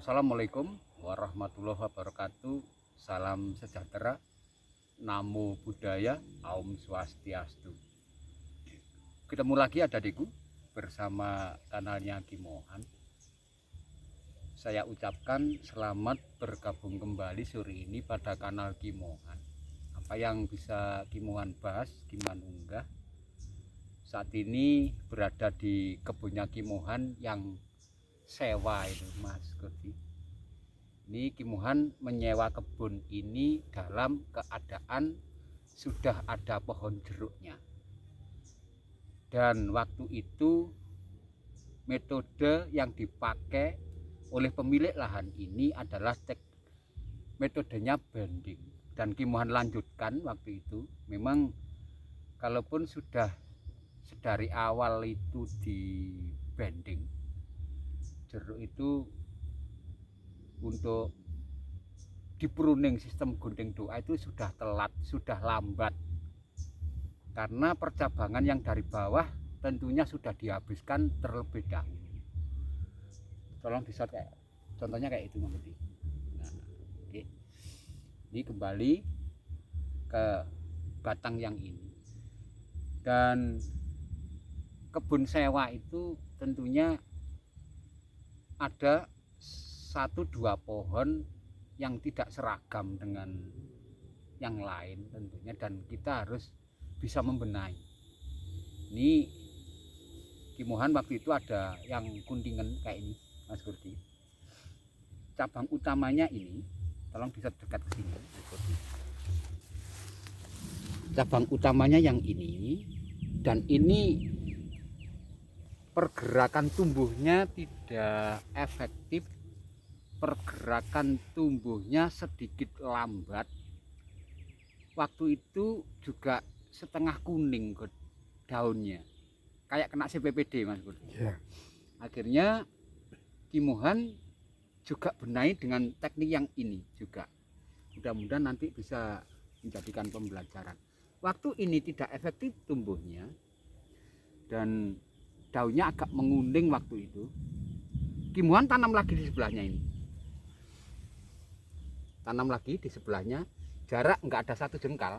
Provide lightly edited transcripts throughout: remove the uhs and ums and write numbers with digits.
Assalamualaikum warahmatullahi wabarakatuh. Salam sejahtera, namo buddhaya, Om Swastiastu. Ketemu lagi adikku bersama kanalnya Kimohan. Saya ucapkan selamat bergabung kembali sore ini pada kanal Kimohan. Apa yang bisa Kimohan bahas, Kimohan unggah. Saat ini berada di kebunnya Kimohan yang sewa itu Mas Kodi. Ini Kimohan menyewa kebun ini dalam keadaan sudah ada pohon jeruknya. Dan waktu itu metode yang dipakai oleh pemilik lahan ini adalah metodenya banding. Dan Kimohan lanjutkan waktu itu. Memang kalaupun sudah dari awal itu di banding, jeruk itu untuk di pruning sistem gunting doa itu sudah telat, sudah lambat, karena percabangan yang dari bawah tentunya sudah dihabiskan terlebih dahulu. Tolong di shot kayak contohnya kayak itu Mas Budi. Nah, oke. Ini kembali ke batang yang ini. Dan kebun sewa itu tentunya ada 1-2 pohon yang tidak seragam dengan yang lain tentunya, dan kita harus bisa membenahi. Ini Kimohan waktu itu ada yang kuntingan kayak ini Mas Kurdi. Cabang utamanya ini, tolong bisa dekat ke sini Mas Kurdi. Cabang utamanya yang ini, dan ini pergerakan tumbuhnya tidak efektif, pergerakan tumbuhnya sedikit lambat. Waktu itu juga setengah kuning ke daunnya, kayak kena CPPD Mas Budi. Yeah. Akhirnya Kimohan juga benahi dengan teknik yang ini juga. Mudah-mudahan nanti bisa menjadikan pembelajaran. Waktu ini tidak efektif tumbuhnya dan daunnya agak menguning waktu itu, Kimohan tanam lagi di sebelahnya ini. Tanam lagi di sebelahnya, jarak nggak ada 1 jengkal,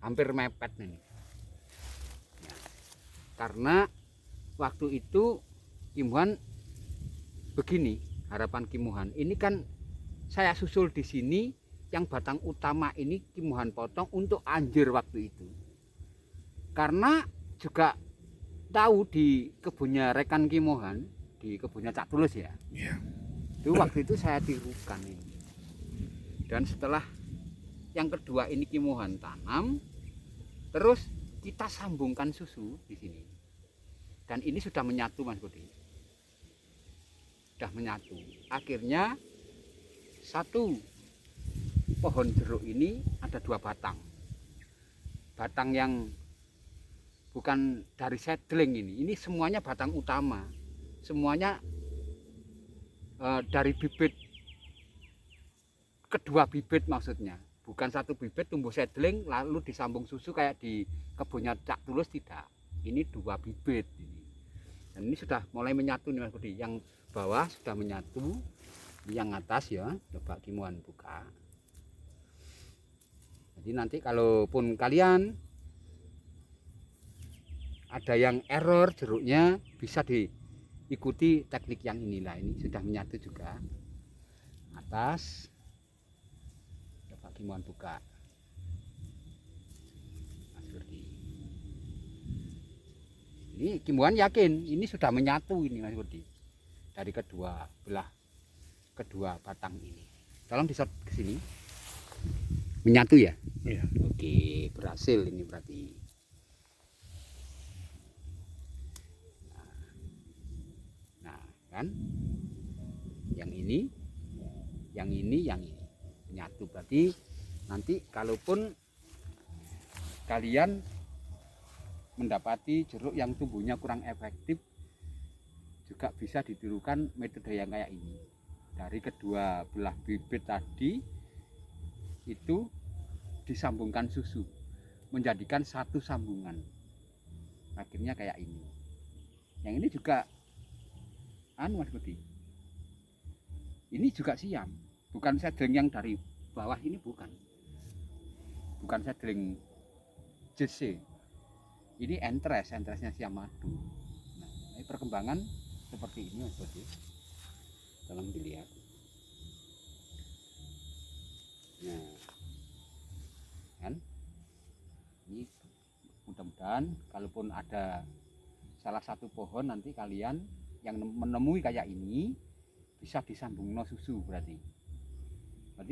hampir mepet nih. Ya, karena waktu itu Kimohan begini, harapan Kimohan ini kan saya susul di sini, yang batang utama ini Kimohan potong untuk anjir waktu itu. Karena juga tahu di kebunnya rekan Kimohan, di kebunnya Cak Tulus ya. Yeah. Itu waktu itu saya tirukan ini. Dan setelah yang kedua ini Kimohan tanam, terus kita sambungkan susu di sini. Dan ini sudah menyatu Mas Budi. Sudah menyatu. Akhirnya satu pohon jeruk ini ada 2 batang. Batang yang bukan dari seedling ini semuanya batang utama, semuanya dari bibit, kedua bibit maksudnya, bukan satu bibit tumbuh seedling lalu disambung susu kayak di kebunnya Cak Tulus, tidak. Ini 2 bibit ini. Dan ini sudah mulai menyatu nih Mas Budi. Yang bawah sudah menyatu, yang atas ya coba Kimohan buka. Jadi nanti kalaupun kalian ada yang error jeruknya, bisa diikuti teknik yang inilah. Ini sudah menyatu juga. Atas coba Kimohan buka Mas Budi. Ini Kimohan yakin ini sudah menyatu ini Mas Budi, dari kedua batang ini. Tolong di-shot ke sini. Menyatu ya? Yeah. Oke, berhasil ini berarti. Nah, kan? Yang ini menyatu, berarti nanti kalaupun kalian mendapati jeruk yang tumbuhnya kurang efektif, juga bisa ditirukan metode yang kayak ini. Dari kedua belah bibit tadi itu disambungkan susu, menjadikan satu sambungan. Akhirnya kayak ini. Yang ini juga Mas Budi, Ini juga siam, bukan seedling yang dari bawah ini, bukan seedling JC. Ini entresnya siam madu. Nah, ini perkembangan seperti ini Mas Bodi. Tolong dilihat. Nah, kan? Ini mudah-mudahan kalaupun ada salah satu pohon nanti kalian yang menemui kayak ini bisa disambung no susu berarti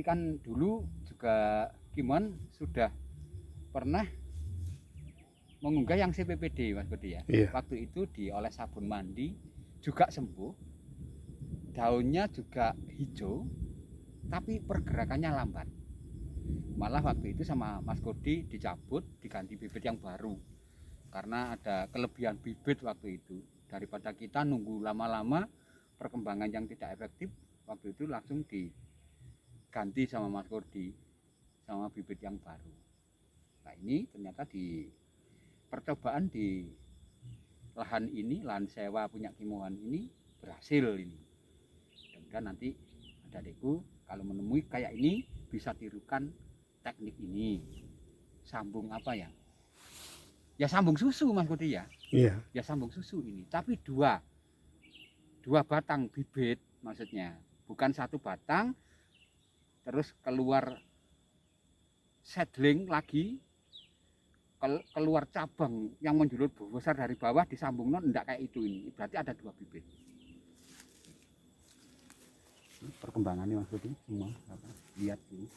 kan dulu juga Kimon sudah pernah mengunggah yang CPPD Mas Budi ya. Iya. Waktu itu dioles sabun mandi juga sembuh, daunnya juga hijau tapi pergerakannya lambat. Malah waktu itu sama Mas Kodi dicabut, diganti bibit yang baru karena ada kelebihan bibit waktu itu. Daripada kita nunggu lama-lama perkembangan yang tidak efektif, waktu itu langsung diganti sama Mas Kodi sama bibit yang baru. Nah ini ternyata di percobaan di lahan ini, lahan sewa punya Kimohan ini berhasil ini. Dan nanti adikku kalau menemui kayak ini bisa tirukan teknik ini. Sambung apa ya? Ya sambung susu Mas Kodi ya. Iya. Ya sambung susu ini. Tapi dua batang bibit maksudnya. Bukan satu batang terus keluar seedling lagi, keluar cabang yang menjulur besar dari bawah disambung enggak kayak itu ini. Berarti ada dua bibit. Perkembangannya Mas Budi semua apa? Lihat dulu.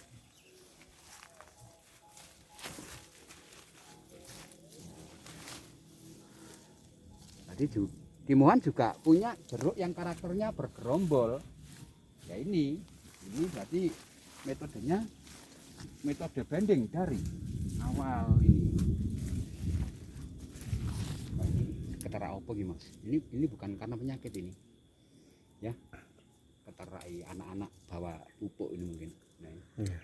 Tadi Kimohan juga punya jeruk yang karakternya bergerombol. Ya ini berarti metodenya metode bending dari awal ini. Nah, ini ketara apa gini Mas? Ini bukan karena penyakit ini. Ya. Keterai anak-anak bawa pupuk ini mungkin. Nah, iya.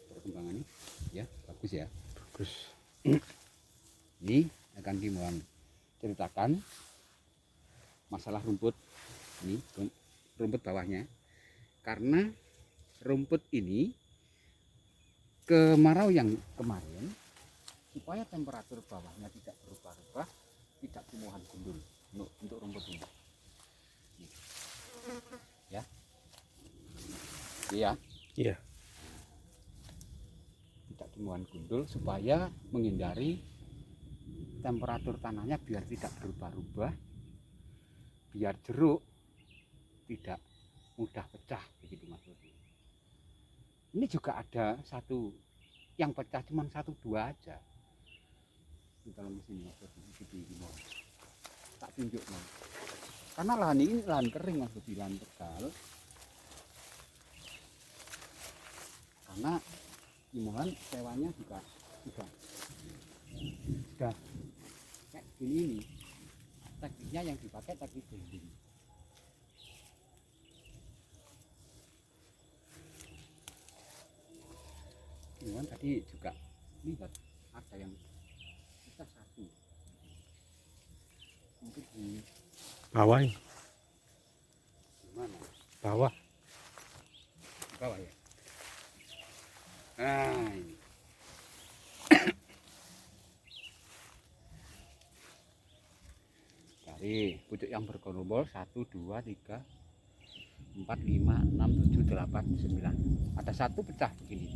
Perkembangannya ya bagus ya. Bagus. Ini akan Kimohan ceritakan masalah rumput ini, rumput bawahnya, karena rumput ini kemarau yang kemarin supaya temperatur bawahnya tidak berubah-ubah, tidak Kimohan gundul untuk rumput ini. Ya. Iya. Iya. Tidak Kimohan gundul supaya menghindari temperatur tanahnya biar tidak berubah-ubah, biar jeruk tidak mudah pecah begitu Mas Budi. Ini juga ada satu yang pecah cuma 1-2 aja di dalam sini Mas Budi. Tak tunjuk Mas. Karena lahan ini lahan kering Mas Budi, lahan Tegal. Karena Kimohan sewanya juga sudah kayak gini ini. Tekniknya yang dipakai teknik bending. Kimohan tadi juga lihat ada yang kita satu. Mungkin di bawah ini. Gimana? Bawah ya. Nah ini. Dari pucuk yang bergerombol 1, 2, 3, 4, 5, 6, 7, 8, 9. Ada satu pecah begini.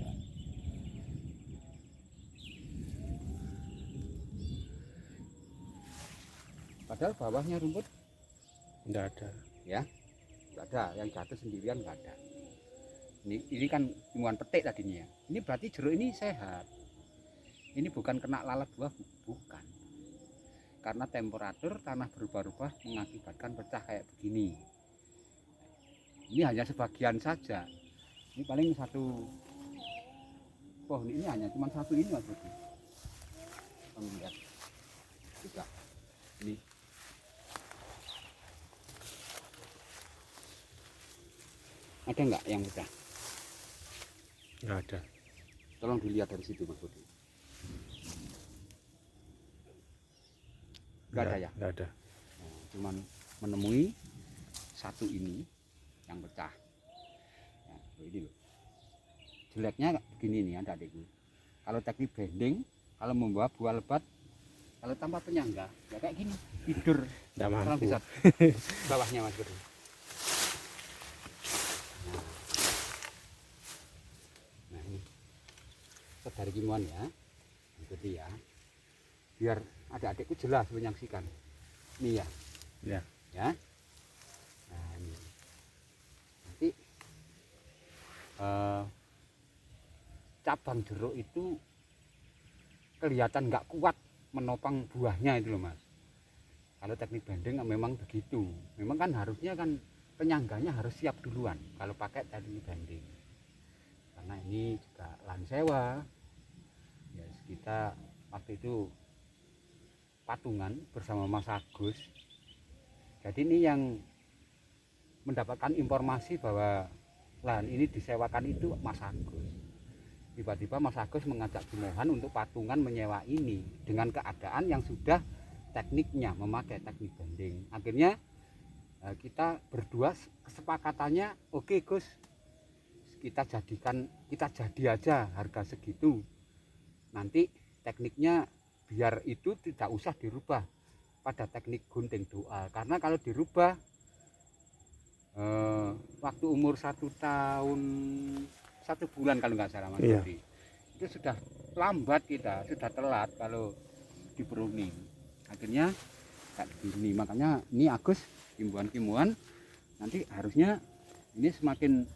Padahal bawahnya rumput enggak ada. Ya, enggak ada. Yang jatuh sendirian enggak ada. Ini kan Kimohan petik tadinya. Ini berarti jeruk ini sehat. Ini bukan kena lalat buah, bukan. Karena temperatur tanah berubah-ubah mengakibatkan pecah kayak begini. Ini hanya sebagian saja. Ini paling satu pohon ini hanya cuma satu ini Mas Budi. Kamu lihat juga ini. Ada enggak yang pecah? Nggak ada. Tolong dilihat dari situ Mas Budi. Nggak ada ya? Nggak ada. Nah, cuman menemui satu ini yang pecah. Nah, ini loh. Jeleknya begini nih adik-adikku. Kalau teknik bending, kalau membawa buah lebat, kalau tanpa penyangga, ya kayak gini, tidur. Nggak Tolong mampu. bisa bawahnya Mas Budi. Nah ini dari kimuan ya, Budi ya, biar adik-adikku jelas menyaksikan. Ini ya, Ya. ya. Nah ini nanti cabang jeruk itu kelihatan nggak kuat menopang buahnya itu loh Mas. Kalau teknik bending memang begitu. Memang kan harusnya kan penyangganya harus siap duluan kalau pakai teknik bending. Karena ini juga lahan sewa. Ya, kita waktu itu patungan bersama Mas Agus. Jadi ini yang mendapatkan informasi bahwa lahan ini disewakan itu Mas Agus. Tiba-tiba Mas Agus mengajak Kimohan untuk patungan menyewa ini dengan keadaan yang sudah tekniknya memakai teknik bending. Akhirnya kita berdua kesepakatannya oke Gus, kita jadi aja harga segitu. Nanti tekniknya biar itu tidak usah dirubah pada teknik gunting doa, karena kalau dirubah waktu umur 1 tahun 1 bulan kalau nggak salah Mas Budi, itu sudah lambat, kita sudah telat kalau di pruning. Akhirnya kayak gini, makanya ini Agus kimbuhan nanti harusnya ini semakin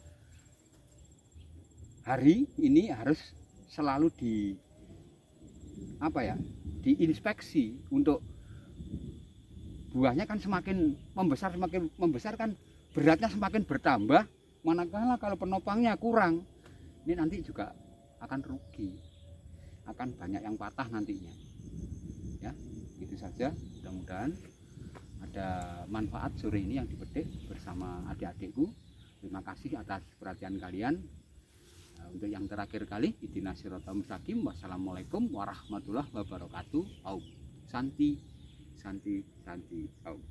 hari ini harus selalu diinspeksi untuk buahnya kan semakin membesar kan beratnya semakin bertambah, manakala kalau penopangnya kurang ini nanti juga akan rugi, akan banyak yang patah nantinya ya. Itu saja, mudah-mudahan ada manfaat sore ini yang dipetik bersama adik-adikku. Terima kasih atas perhatian kalian. Untuk yang terakhir kali, ihdinas siratal mustaqim. Wassalamualaikum warahmatullahi wabarakatuh. Santi. Aum.